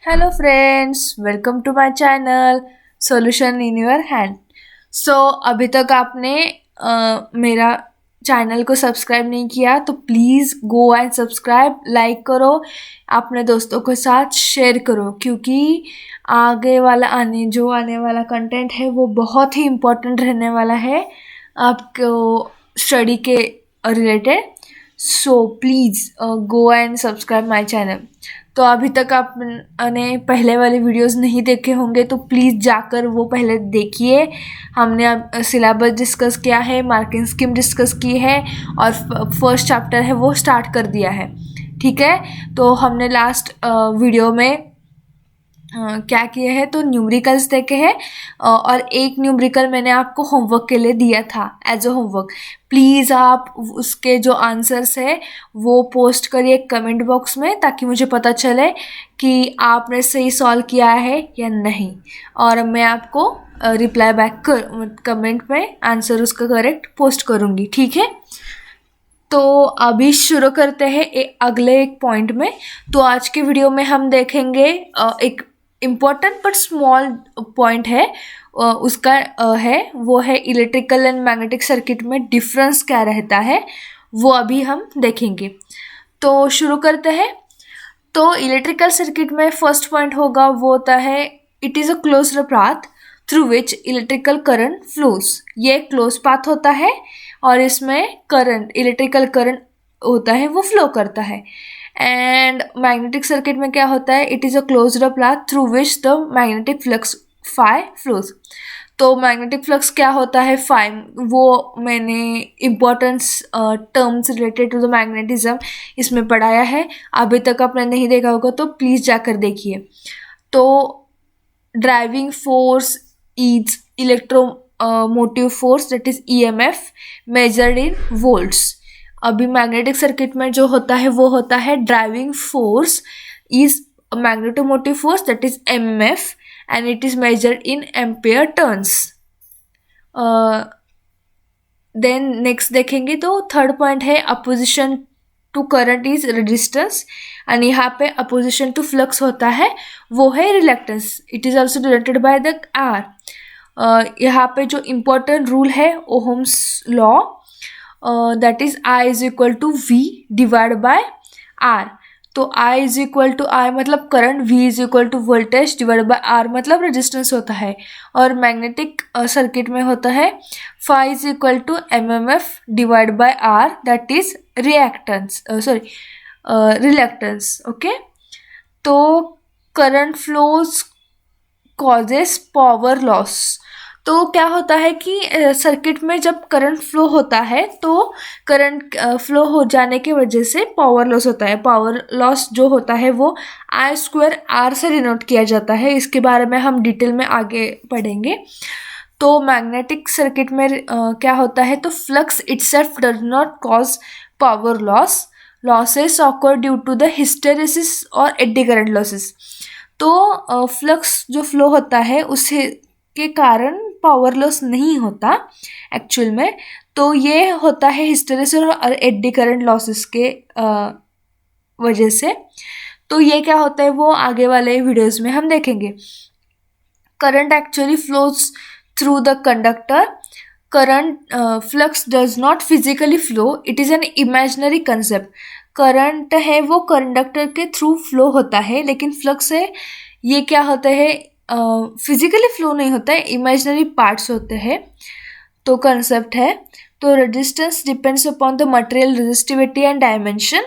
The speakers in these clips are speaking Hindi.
Hello friends, welcome to my channel solution in your hand. So अभी तक आपने मेरा चैनल को सब्सक्राइब नहीं किया तो please go and subscribe, like करो, अपने दोस्तों के साथ शेयर करो, क्योंकि आने वाला कंटेंट है वो बहुत ही इम्पोर्टेंट रहने वाला है आपको स्टडी के related. So please go and subscribe my channel. तो अभी तक आपने पहले वाले वीडियोस नहीं देखे होंगे तो प्लीज़ जाकर वो पहले देखिए। हमने अब सिलेबस डिस्कस किया है, मार्किंग स्कीम डिस्कस की है और फर्स्ट चैप्टर है वो स्टार्ट कर दिया है। ठीक है, तो हमने लास्ट वीडियो में क्या किए हैं तो न्यूमेरिकल्स देखे हैं और एक न्यूमेरिकल मैंने आपको होमवर्क के लिए दिया था एज अ होमवर्क। प्लीज़ आप उसके जो आंसर्स है वो पोस्ट करिए कमेंट बॉक्स में, ताकि मुझे पता चले कि आपने सही सॉल्व किया है या नहीं, और मैं आपको रिप्लाई बैक कर कमेंट में आंसर उसका करेक्ट पोस्ट करूँगी। ठीक है, तो अभी शुरू करते हैं अगले एक पॉइंट में। तो आज के वीडियो में हम देखेंगे एक इम्पॉर्टेंट बट स्मॉल पॉइंट है, उसका है वो है इलेक्ट्रिकल एंड मैग्नेटिक सर्किट में डिफरेंस क्या रहता है, वो अभी हम देखेंगे। तो शुरू करते हैं। तो इलेक्ट्रिकल सर्किट में फर्स्ट पॉइंट होगा वो होता है it is a closed path through which electrical current flows. ये क्लोज पाथ होता है और इसमें करंट, इलेक्ट्रिकल करंट होता है वो फ्लो करता है। एंड मैग्नेटिक सर्किट में क्या होता है, it is a closed path through which the magnetic flux phi flows. तो मैग्नेटिक फ्लक्स क्या होता है, फाई, वो मैंने importance terms related to the magnetism इसमें पढ़ाया है। अभी तक आपने नहीं देखा होगा तो प्लीज़ जाकर देखिए। तो driving force is electromotive force, that is EMF measured in volts. अभी मैग्नेटिक सर्किट में जो होता है वो होता है driving force is magnetomotive force, that is MMF, and it is measured in ampere turns. Then next देखेंगे तो थर्ड पॉइंट है opposition to current is resistance, and यहाँ पे अपोजिशन टू फ्लक्स होता है वो है reluctance. It is also denoted by the R। यहाँ पे जो इम्पोर्टेंट रूल है Ohm's law, that is I is equal to V divide by R। तो I is equal to I मतलब current, V is equal to voltage divide by R मतलब रेजिस्टेंस होता है। और मैग्नेटिक सर्किट में होता है phi is equal to MMF divide by R, that is reactance, reluctance. Okay, तो current flows causes power loss. तो क्या होता है कि सर्किट में जब करंट फ्लो होता है तो करंट फ्लो हो जाने की वजह से पावर लॉस होता है। पावर लॉस जो होता है वो I²R से डिनोट किया जाता है। इसके बारे में हम डिटेल में आगे पढ़ेंगे। तो मैग्नेटिक सर्किट में क्या होता है तो flux itself does not cause power loss, losses occur due to the hysteresis और एडी करंट लॉसेस। तो फ्लक्स जो फ्लो होता है उससे के कारण पावर लॉस नहीं होता एक्चुअल में, तो ये होता है हिस्टेरेसिस और एडी करंट लॉसेस के वजह से। तो ये क्या होता है वो आगे वाले वीडियोस में हम देखेंगे। Current actually flows through the conductor. Current flux does not physically flow, it is an imaginary concept. Current है वो कंडक्टर के थ्रू फ्लो होता है, लेकिन फ्लक्स है ये क्या होता है फिजिकली फ्लो नहीं होता है, इमेजिनरी पार्ट्स होते हैं। तो कंसेप्ट है। तो resistance depends upon the material resistivity and dimension.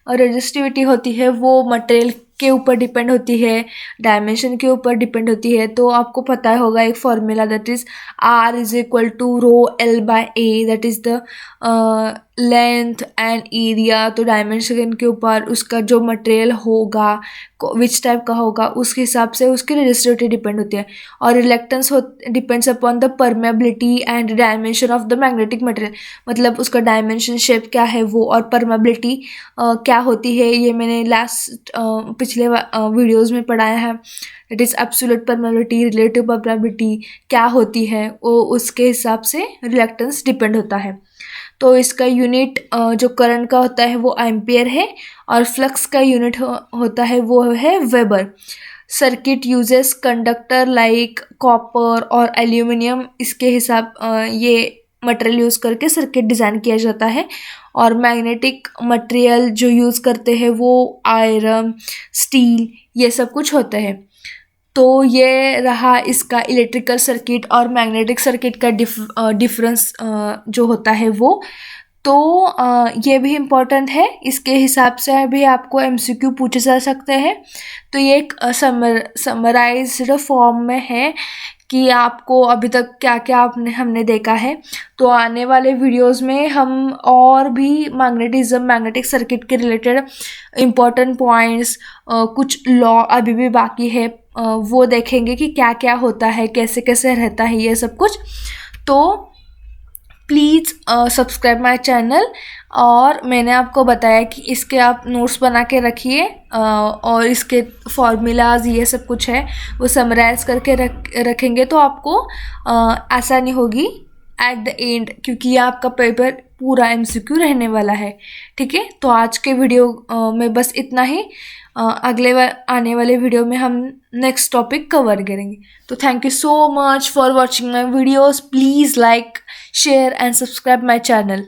और रेजिस्टिविटी होती है वो मटेरियल के ऊपर डिपेंड होती है, डायमेंशन के ऊपर डिपेंड होती है। तो आपको पता होगा एक formula, that is R is equal to ρL/A, that is the length and area. तो डायमेंशन के ऊपर उसका जो मटेरियल होगा विच टाइप का होगा उसके हिसाब से उसकी रेजिस्टिविटी डिपेंड होती है। और reluctance depends upon the permeability and dimension of the magnetic material, मतलब उसका डायमेंशन शेप क्या है वो, और परमेबिलिटी क्या होती है ये मैंने लास्ट पिछले वीडियोस में पढ़ाया है। That is absolute permeability, relative permeability क्या होती है वो उसके हिसाब से रिलेक्टेंस डिपेंड होता है। तो इसका यूनिट जो करंट का होता है वो एम्पियर है और फ्लक्स का यूनिट होता है वो है weber. Circuit uses conductor like copper और एल्यूमिनियम, इसके हिसाब ये मटेरियल यूज़ करके सर्किट डिज़ाइन किया जाता है। और मैग्नेटिक मटेरियल जो यूज़ करते हैं वो आयरन, स्टील, ये सब कुछ होते हैं। तो ये रहा इसका इलेक्ट्रिकल सर्किट और मैग्नेटिक सर्किट का डिफरेंस जो होता है वो। तो ये भी इम्पोर्टेंट है, इसके हिसाब से भी आपको एमसीक्यू पूछे जा सकते हैं। तो ये एक समराइज्ड फॉर्म में है कि आपको अभी तक क्या क्या हमने देखा है। तो आने वाले वीडियोस में हम और भी मैग्नेटिक सर्किट के रिलेटेड इम्पोर्टेंट पॉइंट्स, कुछ लॉ अभी भी बाकी है, वो देखेंगे कि क्या क्या होता है, कैसे कैसे रहता है ये सब कुछ। तो प्लीज़ सब्सक्राइब माय चैनल। और मैंने आपको बताया कि इसके आप नोट्स बना के रखिए और इसके फॉर्मूलाज ये सब कुछ है वो समराइज करके रखेंगे तो आपको आसानी होगी एट द एंड, क्योंकि ये आपका पेपर पूरा एमसीक्यू रहने वाला है। ठीक है, तो आज के वीडियो में बस इतना ही। आने वाले वीडियो में हम नेक्स्ट टॉपिक कवर करेंगे। तो thank you so much for watching my videos. Please like, share and subscribe my channel.